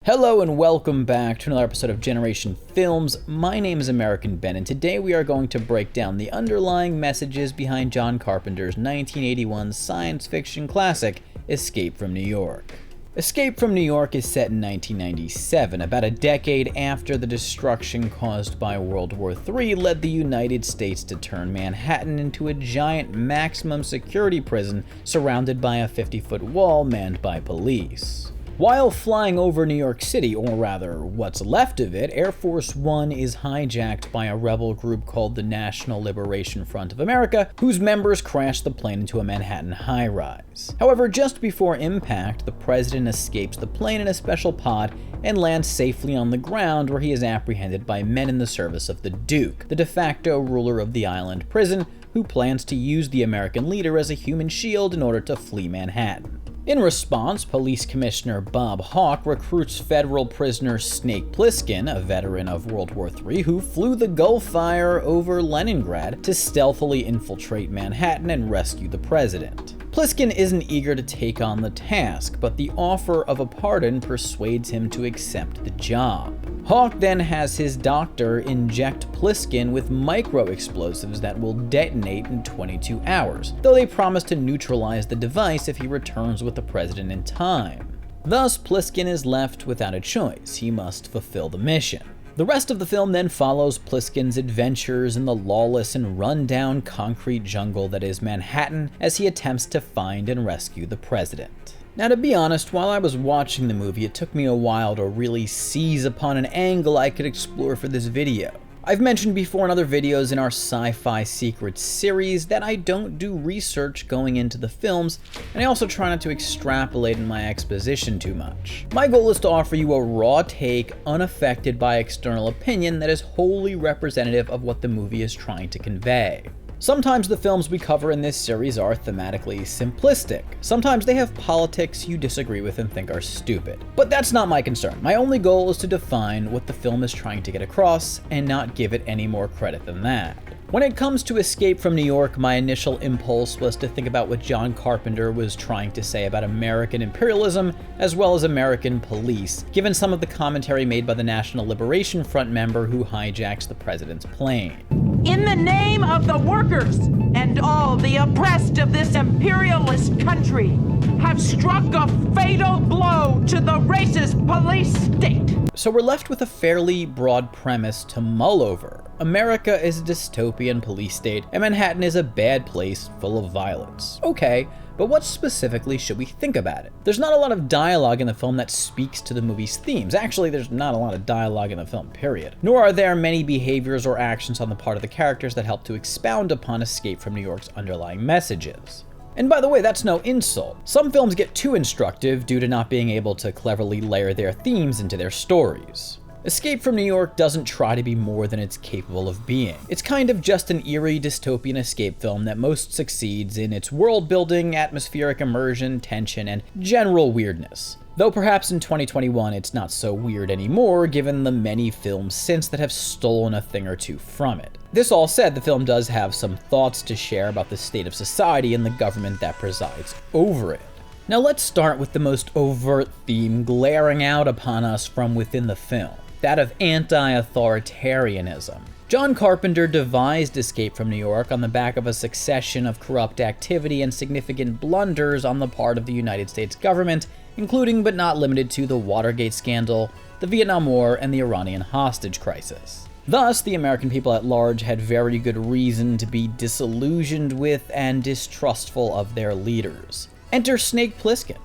Hello and welcome back to another episode of Generation Films. My name is American Ben, and today we are going to break down the underlying messages behind John Carpenter's 1981 science fiction classic, Escape from New York. Escape from New York is set in 1997, about a decade after the destruction caused by World War III led the United States to turn Manhattan into a giant maximum security prison surrounded by a 50-foot wall manned by police. While flying over New York City, or rather, what's left of it, Air Force One is hijacked by a rebel group called the National Liberation Front of America, whose members crash the plane into a Manhattan high-rise. However, just before impact, the president escapes the plane in a special pod and lands safely on the ground, where he is apprehended by men in the service of the Duke, the de facto ruler of the island prison, who plans to use the American leader as a human shield in order to flee Manhattan. In response, Police Commissioner Bob Hawke recruits federal prisoner Snake Plissken, a veteran of World War III who flew the Gulf Fire over Leningrad, to stealthily infiltrate Manhattan and rescue the president. Plissken isn't eager to take on the task, but the offer of a pardon persuades him to accept the job. Hawke then has his doctor inject Plissken with micro-explosives that will detonate in 22 hours, though they promise to neutralize the device if he returns with the president in time. Thus, Plissken is left without a choice. He must fulfill the mission. The rest of the film then follows Plissken's adventures in the lawless and run-down concrete jungle that is Manhattan as he attempts to find and rescue the president. Now, to be honest, while I was watching the movie, it took me a while to really seize upon an angle I could explore for this video. I've mentioned before in other videos in our Sci-Fi Secrets series that I don't do research going into the films, and I also try not to extrapolate in my exposition too much. My goal is to offer you a raw take, unaffected by external opinion, that is wholly representative of what the movie is trying to convey. Sometimes the films we cover in this series are thematically simplistic. Sometimes they have politics you disagree with and think are stupid. But that's not my concern. My only goal is to define what the film is trying to get across and not give it any more credit than that. When it comes to Escape from New York, my initial impulse was to think about what John Carpenter was trying to say about American imperialism as well as American police, given some of the commentary made by the National Liberation Front member who hijacks the president's plane. In the name of the workers and all the oppressed of this imperialist country, have struck a fatal blow to the racist police state. So we're left with a fairly broad premise to mull over. America is a dystopian police state, and Manhattan is a bad place full of violence. Okay, but what specifically should we think about it? There's not a lot of dialogue in the film that speaks to the movie's themes. Actually, there's not a lot of dialogue in the film, period. Nor are there many behaviors or actions on the part of the characters that help to expound upon Escape from New York's underlying messages. And by the way, that's no insult. Some films get too instructive due to not being able to cleverly layer their themes into their stories. Escape from New York doesn't try to be more than it's capable of being. It's kind of just an eerie dystopian escape film that most succeeds in its world building, atmospheric immersion, tension, and general weirdness. Though perhaps in 2021 it's not so weird anymore, given the many films since that have stolen a thing or two from it. This all said, the film does have some thoughts to share about the state of society and the government that presides over it. Now let's start with the most overt theme glaring out upon us from within the film, that of anti-authoritarianism. John Carpenter devised Escape from New York on the back of a succession of corrupt activity and significant blunders on the part of the United States government, including but not limited to the Watergate scandal, the Vietnam War, and the Iranian hostage crisis. Thus, the American people at large had very good reason to be disillusioned with and distrustful of their leaders. Enter Snake Plissken.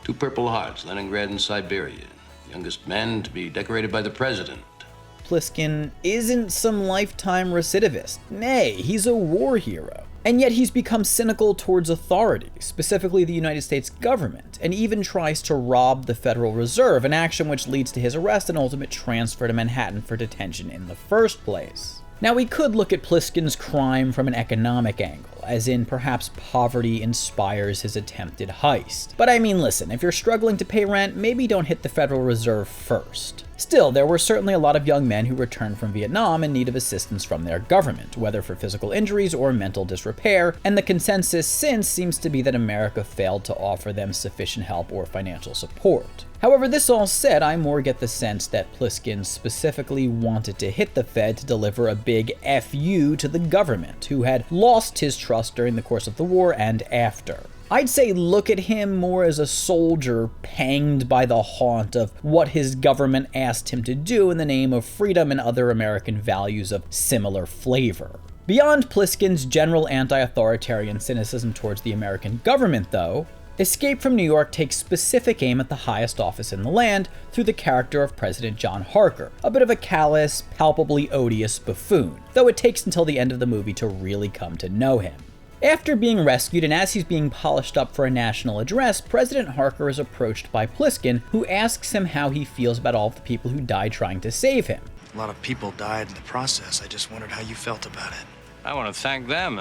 2 Purple Hearts, Leningrad and Siberia. Youngest man to be decorated by the president. Plissken isn't some lifetime recidivist. Nay, he's a war hero. And yet he's become cynical towards authority, specifically the United States government, and even tries to rob the Federal Reserve, an action which leads to his arrest and ultimate transfer to Manhattan for detention in the first place. Now, we could look at Plissken's crime from an economic angle, as in perhaps poverty inspires his attempted heist. But I mean, listen, if you're struggling to pay rent, maybe don't hit the Federal Reserve first. Still, there were certainly a lot of young men who returned from Vietnam in need of assistance from their government, whether for physical injuries or mental disrepair, and the consensus since seems to be that America failed to offer them sufficient help or financial support. However, this all said, I more get the sense that Pliskin specifically wanted to hit the Fed to deliver a big FU to the government, who had lost his trust during the course of the war and after. I'd say look at him more as a soldier panged by the haunt of what his government asked him to do in the name of freedom and other American values of similar flavor. Beyond Pliskin's general anti-authoritarian cynicism towards the American government, though, Escape from New York takes specific aim at the highest office in the land through the character of President John Harker, a bit of a callous, palpably odious buffoon, though it takes until the end of the movie to really come to know him. After being rescued and as he's being polished up for a national address, President Harker is approached by Pliskin, who asks him how he feels about all of the people who died trying to save him. A lot of people died in the process. I just wondered how you felt about it. I want to thank them.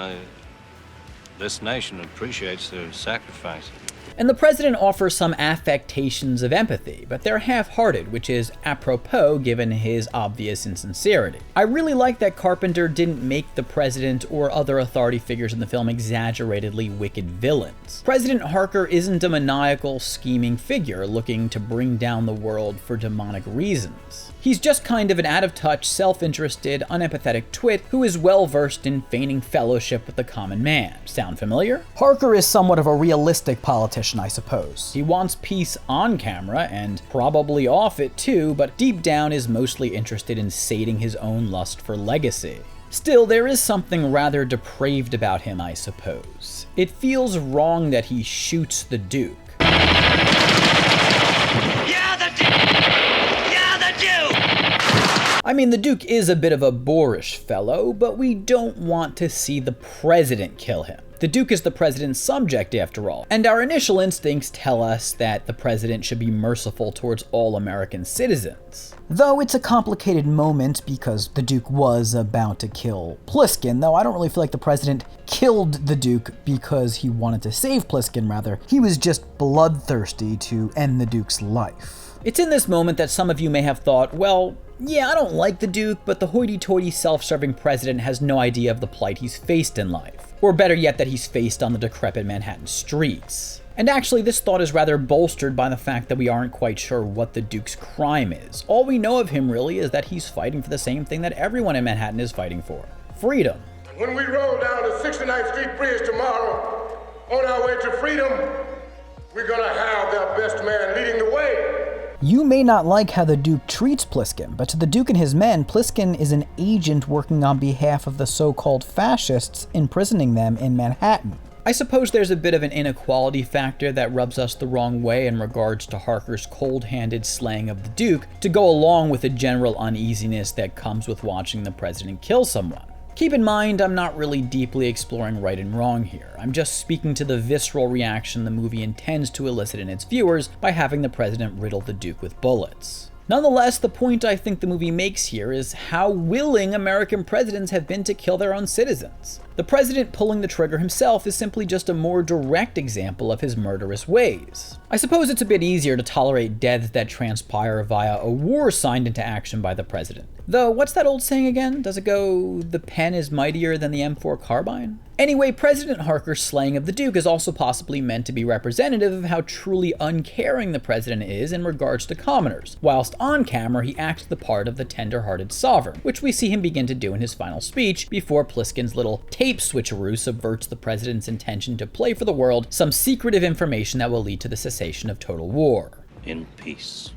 This nation appreciates their sacrifice. And the president offers some affectations of empathy, but they're half-hearted, which is apropos given his obvious insincerity. I really like that Carpenter didn't make the president or other authority figures in the film exaggeratedly wicked villains. President Harker isn't a maniacal, scheming figure looking to bring down the world for demonic reasons. He's just kind of an out-of-touch, self-interested, unempathetic twit who is well-versed in feigning fellowship with the common man. Sound familiar? Harker is somewhat of a realistic politician, I suppose. He wants peace on camera, and probably off it too, but deep down is mostly interested in sating his own lust for legacy. Still, there is something rather depraved about him, I suppose. It feels wrong that he shoots the Duke. I mean, the Duke is a bit of a boorish fellow, but we don't want to see the president kill him. The Duke is the president's subject, after all, and our initial instincts tell us that the president should be merciful towards all American citizens. Though it's a complicated moment because the Duke was about to kill Pliskin, though I don't really feel like the president killed the Duke because he wanted to save Pliskin, rather. He was just bloodthirsty to end the Duke's life. It's in this moment that some of you may have thought, well, yeah, I don't like the Duke, but the hoity-toity self-serving president has no idea of the plight he's faced in life. Or better yet, that he's faced on the decrepit Manhattan streets. And actually, this thought is rather bolstered by the fact that we aren't quite sure what the Duke's crime is. All we know of him really is that he's fighting for the same thing that everyone in Manhattan is fighting for: freedom. When we roll down the 69th Street Bridge tomorrow, on our way to freedom, we're gonna have their best man leading the way. You may not like how the Duke treats Pliskin, but to the Duke and his men, Pliskin is an agent working on behalf of the so-called fascists imprisoning them in Manhattan. I suppose there's a bit of an inequality factor that rubs us the wrong way in regards to Harker's cold-handed slaying of the Duke to go along with the general uneasiness that comes with watching the president kill someone. Keep in mind, I'm not really deeply exploring right and wrong here. I'm just speaking to the visceral reaction the movie intends to elicit in its viewers by having the president riddle the Duke with bullets. Nonetheless, the point I think the movie makes here is how willing American presidents have been to kill their own citizens. The president pulling the trigger himself is simply just a more direct example of his murderous ways. I suppose it's a bit easier to tolerate deaths that transpire via a war signed into action by the president. Though, what's that old saying again? Does it go, the pen is mightier than the M4 carbine? Anyway, President Harker's slaying of the Duke is also possibly meant to be representative of how truly uncaring the president is in regards to commoners, whilst on camera he acts the part of the tender-hearted sovereign, which we see him begin to do in his final speech before Pliskin's little tape switcheroo subverts the president's intention to play for the world some secretive information that will lead to the cessation of total war. In peace.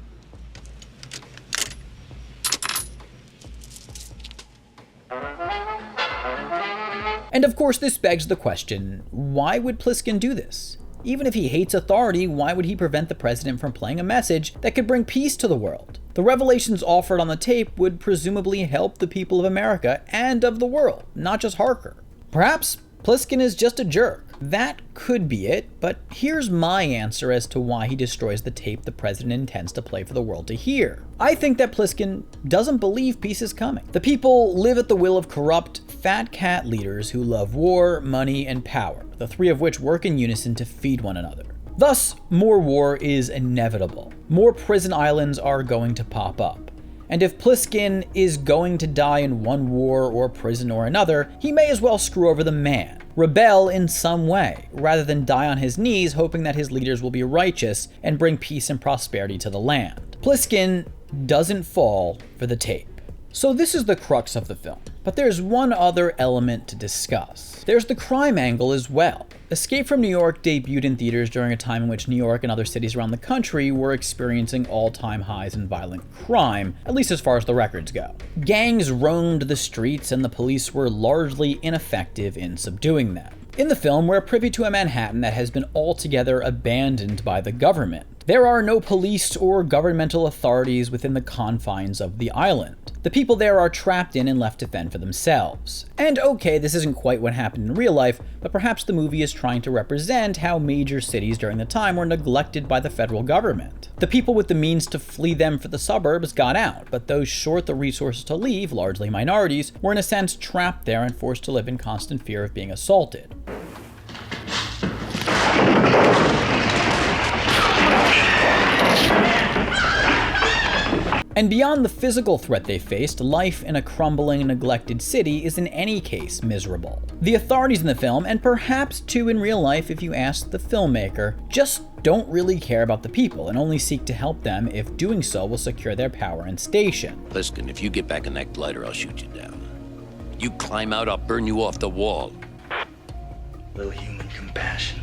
And of course, this begs the question, why would Pliskin do this? Even if he hates authority, why would he prevent the president from playing a message that could bring peace to the world? The revelations offered on the tape would presumably help the people of America and of the world, not just Harker. Perhaps Pliskin is just a jerk. That could be it, but here's my answer as to why he destroys the tape the president intends to play for the world to hear. I think that Pliskin doesn't believe peace is coming. The people live at the will of corrupt, fat cat leaders who love war, money, and power, the three of which work in unison to feed one another. Thus, more war is inevitable. More prison islands are going to pop up. And if Pliskin is going to die in one war or prison or another, he may as well screw over the man, rebel in some way, rather than die on his knees hoping that his leaders will be righteous and bring peace and prosperity to the land. Pliskin doesn't fall for the tape. So this is the crux of the film, but there's one other element to discuss. There's the crime angle as well. Escape from New York debuted in theaters during a time in which New York and other cities around the country were experiencing all-time highs in violent crime, at least as far as the records go. Gangs roamed the streets and the police were largely ineffective in subduing them. In the film, we're privy to a Manhattan that has been altogether abandoned by the government. There are no police or governmental authorities within the confines of the island. The people there are trapped in and left to fend for themselves. And okay, this isn't quite what happened in real life, but perhaps the movie is trying to represent how major cities during the time were neglected by the federal government. The people with the means to flee them for the suburbs got out, but those short the resources to leave, largely minorities, were in a sense trapped there and forced to live in constant fear of being assaulted. And beyond the physical threat they faced, life in a crumbling and neglected city is in any case miserable. The authorities in the film, and perhaps too in real life if you ask the filmmaker, just don't really care about the people and only seek to help them if doing so will secure their power and station. Pliskin, if you get back in that glider, I'll shoot you down. You climb out, I'll burn you off the wall. Little human compassion.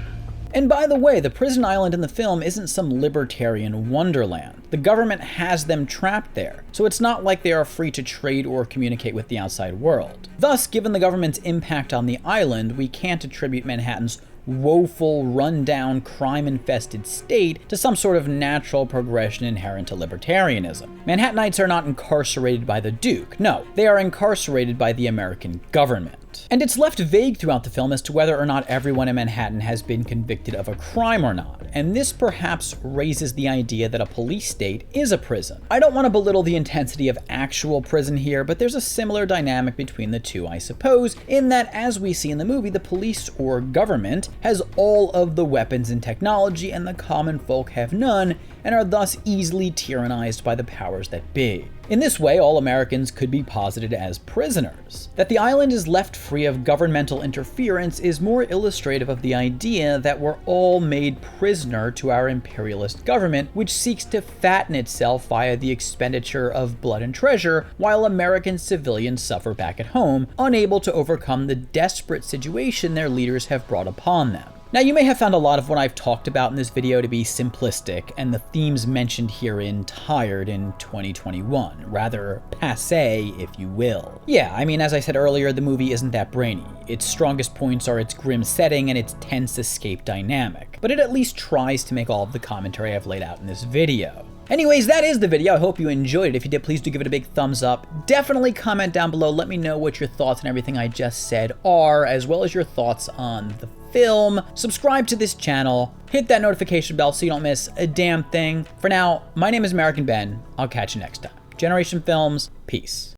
And by the way, the prison island in the film isn't some libertarian wonderland. The government has them trapped there, so it's not like they are free to trade or communicate with the outside world. Thus, given the government's impact on the island, we can't attribute Manhattan's woeful, run-down, crime-infested state to some sort of natural progression inherent to libertarianism. Manhattanites are not incarcerated by the Duke. No, they are incarcerated by the American government. And it's left vague throughout the film as to whether or not everyone in Manhattan has been convicted of a crime or not, and this perhaps raises the idea that a police state is a prison. I don't want to belittle the intensity of actual prison here, but there's a similar dynamic between the two, I suppose, in that, as we see in the movie, the police or government has all of the weapons and technology, and the common folk have none, and are thus easily tyrannized by the powers that be. In this way, all Americans could be posited as prisoners. That the island is left free of governmental interference is more illustrative of the idea that we're all made prisoner to our imperialist government, which seeks to fatten itself via the expenditure of blood and treasure, while American civilians suffer back at home, unable to overcome the desperate situation their leaders have brought upon them. Now, you may have found a lot of what I've talked about in this video to be simplistic, and the themes mentioned herein tired in 2021, rather passé, if you will. Yeah, I mean, as I said earlier, the movie isn't that brainy. Its strongest points are its grim setting and its tense escape dynamic, but it at least tries to make all of the commentary I've laid out in this video. Anyways, that is the video. I hope you enjoyed it. If you did, please do give it a big thumbs up. Definitely comment down below. Let me know what your thoughts on everything I just said are, as well as your thoughts on the film. Subscribe to this channel. Hit that notification bell so you don't miss a damn thing. For now, my name is American Ben. I'll catch you next time. Generation Films, peace.